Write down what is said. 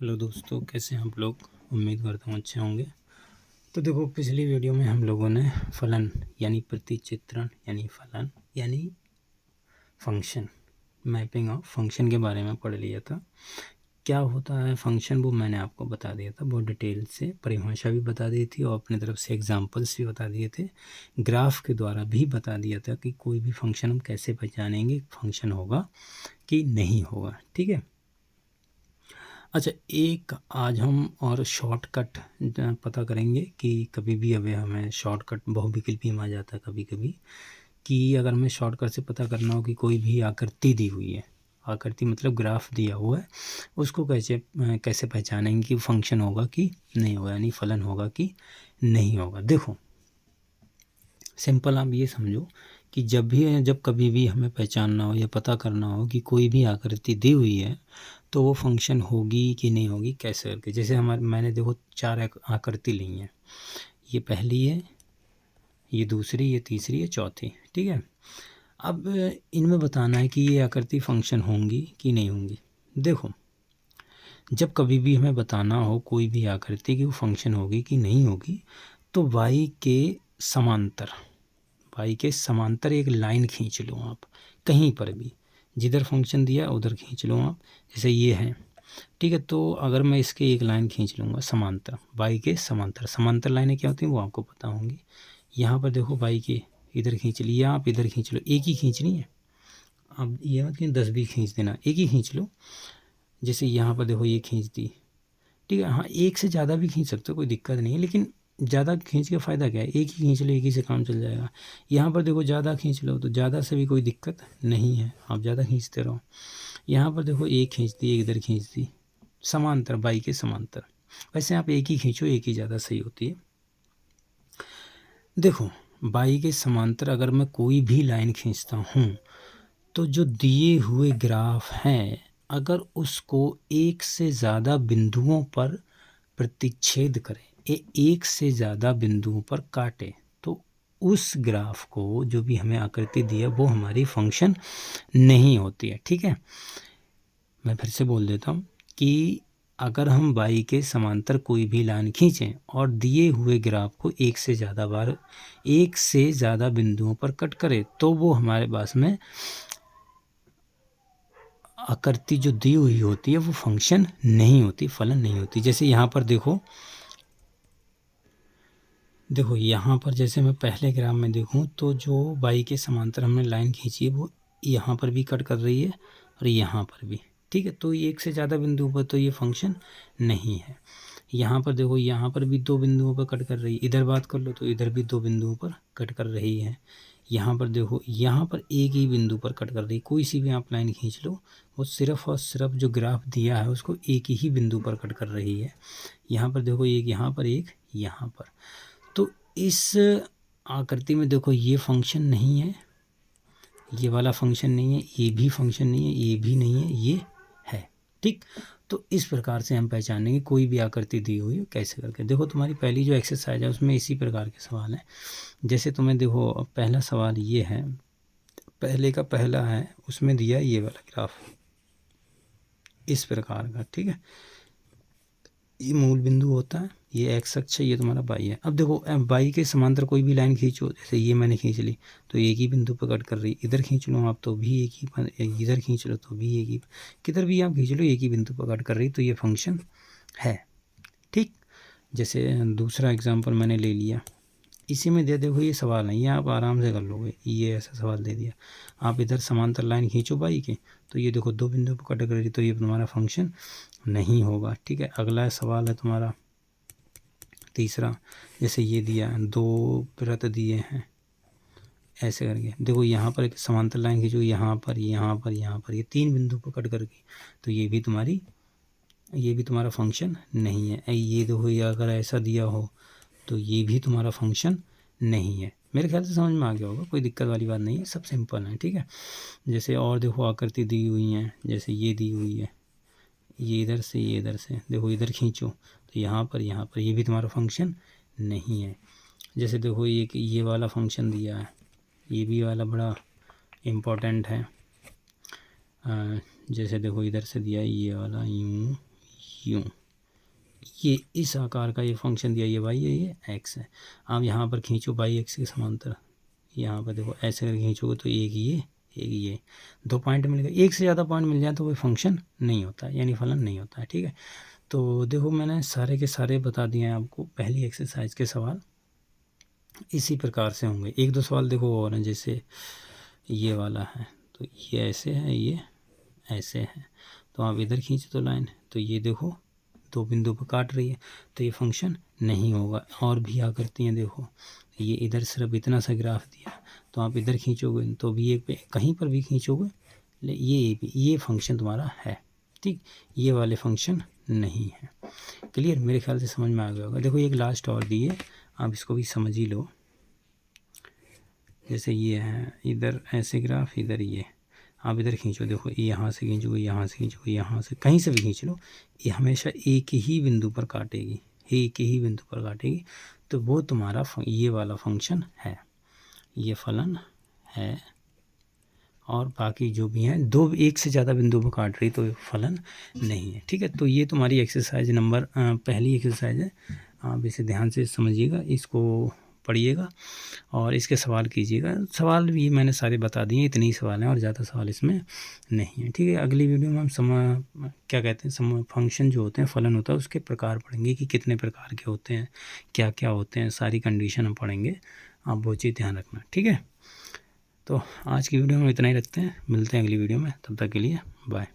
Hello दोस्तों, कैसे हैं आप लोग। उम्मीद करता हूँ अच्छे होंगे। तो देखो, पिछली वीडियो में हम लोगों ने फलन यानी प्रतिचित्रण यानी फलन यानी फंक्शन, मैपिंग ऑफ फंक्शन के बारे में पढ़ लिया था। क्या होता है फंक्शन वो मैंने आपको बता दिया था, बहुत डिटेल से परिभाषा भी बता दी थी और अपनी तरफ से एग्जांपल्स भी बता दिए थे। ग्राफ के द्वारा भी बता दिया था कि कोई भी फंक्शन हम कैसे पहचानेंगे, फंक्शन होगा कि नहीं होगा। ठीक है। अच्छा, एक आज हम और शॉर्टकट पता करेंगे कि कभी भी अभी हमें शॉर्टकट बहुविकल्पी में आ जाता है कभी कभी, कि अगर हमें शॉर्टकट से पता करना हो कि कोई भी आकृति दी हुई है, आकृति मतलब ग्राफ दिया हुआ है, उसको कैसे कैसे पहचानेंगे कि फंक्शन होगा कि नहीं होगा, यानी फलन होगा कि नहीं होगा। देखो, सिंपल आप ये समझो कि जब कभी भी हमें पहचानना हो या पता करना हो कि कोई भी आकृति दी हुई है तो वो फंक्शन होगी कि नहीं होगी, कैसे करके। जैसे मैंने देखो 4 आकृति ली हैं, ये पहली है, ये दूसरी, ये तीसरी, ये चौथी। ठीक है। अब इनमें बताना है कि ये आकृति फंक्शन होंगी कि नहीं होंगी। देखो, जब कभी भी हमें बताना हो कोई भी आकृति की वो फंक्शन होगी कि नहीं होगी, तो वाई के समांतर एक लाइन खींच लो आप, कहीं पर भी जिधर फंक्शन दिया उधर खींच लो आप। जैसे ये है, ठीक है। तो अगर मैं इसके एक लाइन खींच लूँगा समांतर, वाई के समांतर, समांतर लाइनें क्या होती हैं वो आपको पता होंगी। यहाँ पर देखो, वाई के इधर खींच लिया आप, इधर खींच लो, एक ही खींचनी है। अब ये मत कि 10 भी खींच देना, एक ही खींच लो। जैसे यहाँ पर देखो, ये खींच दी, ठीक है। हाँ, एक से ज़्यादा भी खींच सकते हो, कोई दिक्कत नहीं है, लेकिन ज़्यादा खींच के फ़ायदा क्या है, एक ही खींच लो, एक ही से काम चल जाएगा। यहाँ पर देखो, ज़्यादा खींच लो तो ज़्यादा से भी कोई दिक्कत नहीं है, आप ज़्यादा खींचते रहो। यहाँ पर देखो, एक खींच दी, एक इधर खींच दी, समांतर, बाई के समांतर। वैसे आप एक ही खींचो, एक ही ज़्यादा सही होती है। देखो, बाई के समांतर अगर मैं कोई भी लाइन खींचता हूँ तो जो दिए हुए ग्राफ हैं, अगर उसको एक से ज़्यादा बिंदुओं पर प्रतिच्छेद करें, एक से ज़्यादा बिंदुओं पर काटे, तो उस ग्राफ को, जो भी हमें आकृति दी है, वो हमारी फंक्शन नहीं होती है। ठीक है। मैं फिर से बोल देता हूँ कि अगर हम बाई के समांतर कोई भी लाइन खींचें और दिए हुए ग्राफ को एक से ज़्यादा बिंदुओं पर कट करें, तो वो हमारे पास में आकृति जो दी हुई होती है वो फंक्शन नहीं होती, फलन नहीं होती। जैसे यहाँ पर देखो, यहाँ पर जैसे मैं पहले ग्राफ में देखूँ तो जो बाई के समांतर हमने लाइन खींची है वो यहाँ पर भी कट कर रही है और यहाँ पर भी। ठीक है। तो एक से ज़्यादा बिंदुओं पर तो ये फंक्शन नहीं है। यहाँ पर देखो, यहाँ पर भी 2 बिंदुओं पर कट कर रही है, इधर बात कर लो तो इधर भी 2 बिंदुओं पर कट कर रही है। यहाँ पर देखो, यहाँ पर एक ही बिंदु पर कट कर रही है। कोई सी भी आप लाइन खींच लो, वो सिर्फ और सिर्फ जो ग्राफ दिया है उसको एक ही बिंदु पर कट कर रही है। यहाँ पर देखो, एक यहाँ पर, एक यहाँ पर। तो इस आकृति में देखो, ये फंक्शन नहीं है, ये वाला फंक्शन नहीं है, ये भी फंक्शन नहीं है, ये भी नहीं है, ये है। ठीक। तो इस प्रकार से हम पहचानेंगे कोई भी आकृति दी हुई है कैसे करके। देखो, तुम्हारी पहली जो एक्सरसाइज है उसमें इसी प्रकार के सवाल हैं। जैसे तुम्हें देखो, पहला सवाल ये है, पहले का पहला है, उसमें दिया ये वाला ग्राफ इस प्रकार का। ठीक है। ये मूल बिंदु होता है, ये एक्स अक्ष है, ये तुम्हारा बाई है। अब देखो, बाई के समांतर कोई भी लाइन खींचो, जैसे ये मैंने खींच ली तो एक ही बिंदु पर कट कर रही, इधर खींच लो आप तो भी एक ही, इधर खींच लो तो भी एक ही, किधर भी आप खींच लो एक ही बिंदु पर कट कर रही, तो ये फंक्शन है। ठीक। जैसे दूसरा एग्जाम्पल मैंने ले लिया, इसी में दे देखो, ये सवाल नहीं है, आप आराम से कर लोगे। ये ऐसा सवाल दे दिया, आप इधर समांतर लाइन खींचो बाई के, तो ये देखो 2 बिंदु पर कट कर रही, तो ये तुम्हारा फंक्शन नहीं होगा। ठीक है। अगला सवाल है तुम्हारा तीसरा, जैसे ये दिया, 2 वृत्त दिए हैं ऐसे करके, देखो यहाँ पर एक समांतर लाइन खींचो, यहाँ पर, यहाँ पर, यहाँ पर, ये 3 बिंदु पर कट करके, तो ये भी तुम्हारा फंक्शन नहीं है। ये देखो, ये अगर ऐसा दिया हो तो ये भी तुम्हारा फंक्शन नहीं है। मेरे ख्याल से समझ में आ गया होगा, कोई दिक्कत वाली बात नहीं है, सब सिंपल है। ठीक है। जैसे और देखो, आकृति दी हुई हैं, जैसे ये दी हुई है, ये इधर से, ये इधर से, देखो इधर खींचो तो यहाँ पर, यहाँ पर, ये भी तुम्हारा फंक्शन नहीं है। जैसे देखो, ये वाला फंक्शन दिया है, ये भी वाला बड़ा इम्पोर्टेंट है। जैसे देखो, इधर से दिया है ये वाला, यूँ यूँ, ये इस आकार का ये फंक्शन दिया, ये वाई है, ये एक्स है। आप यहाँ पर खींचो वाई एक्स के समांतर, यहाँ पर देखो ऐसे करके खींचोगे तो एक ये 2 पॉइंट मिल गए। एक से ज़्यादा पॉइंट मिल जाए तो वो फंक्शन नहीं होता है, यानी फलन नहीं होता है, ठीक है। तो देखो मैंने सारे के सारे बता दिए हैं आपको। पहली एक्सरसाइज के सवाल इसी प्रकार से होंगे। 1-2 सवाल देखो और हैं, जैसे ये वाला है तो ये ऐसे है, ये ऐसे है, तो आप इधर खींच दो लाइन, तो ये देखो 2 बिंदु पर काट रही है, तो ये फंक्शन नहीं होगा। और भी आ करती हैं, देखो ये इधर सिर्फ इतना सा ग्राफ दिया, तो आप इधर खींचोगे तो भी एक पे कहीं पर भी खींचोगे ये फंक्शन तुम्हारा है, ठीक। ये वाले फंक्शन नहीं है। क्लियर, मेरे ख्याल से समझ में आ गया होगा। देखो एक लास्ट और दी है, आप इसको भी समझ ही लो। जैसे ये है, इधर ऐसे ग्राफ, इधर ये, आप इधर खींचो, देखो यहाँ से खींचोगे, यहाँ से खींचोगे, यहाँ से कहीं से भी खींच लो, ये हमेशा एक ही बिंदु पर काटेगी, एक ही बिंदु पर काटेगी, तो वो तुम्हारा ये वाला फंक्शन है, ये फलन है। और बाकी जो भी हैं, एक से ज़्यादा बिंदु पर काट रही तो फलन नहीं है, ठीक है। तो ये तुम्हारी एक्सरसाइज नंबर पहली एक्सरसाइज है। आप इसे ध्यान से समझिएगा, इसको पढ़िएगा और इसके सवाल कीजिएगा। सवाल भी मैंने सारे बता दिए, इतने ही सवाल हैं और ज़्यादा सवाल इसमें नहीं है, ठीक है। अगली वीडियो में हम क्या कहते हैं, फंक्शन जो होते हैं, फलन होता है, उसके प्रकार पढ़ेंगे कि कितने प्रकार के होते हैं, क्या क्या होते हैं, सारी कंडीशन हम पढ़ेंगे। आप वो चीज़ ध्यान रखना, ठीक है। तो आज की वीडियो में इतना ही रखते हैं, मिलते हैं अगली वीडियो में, तब तक के लिए बाय।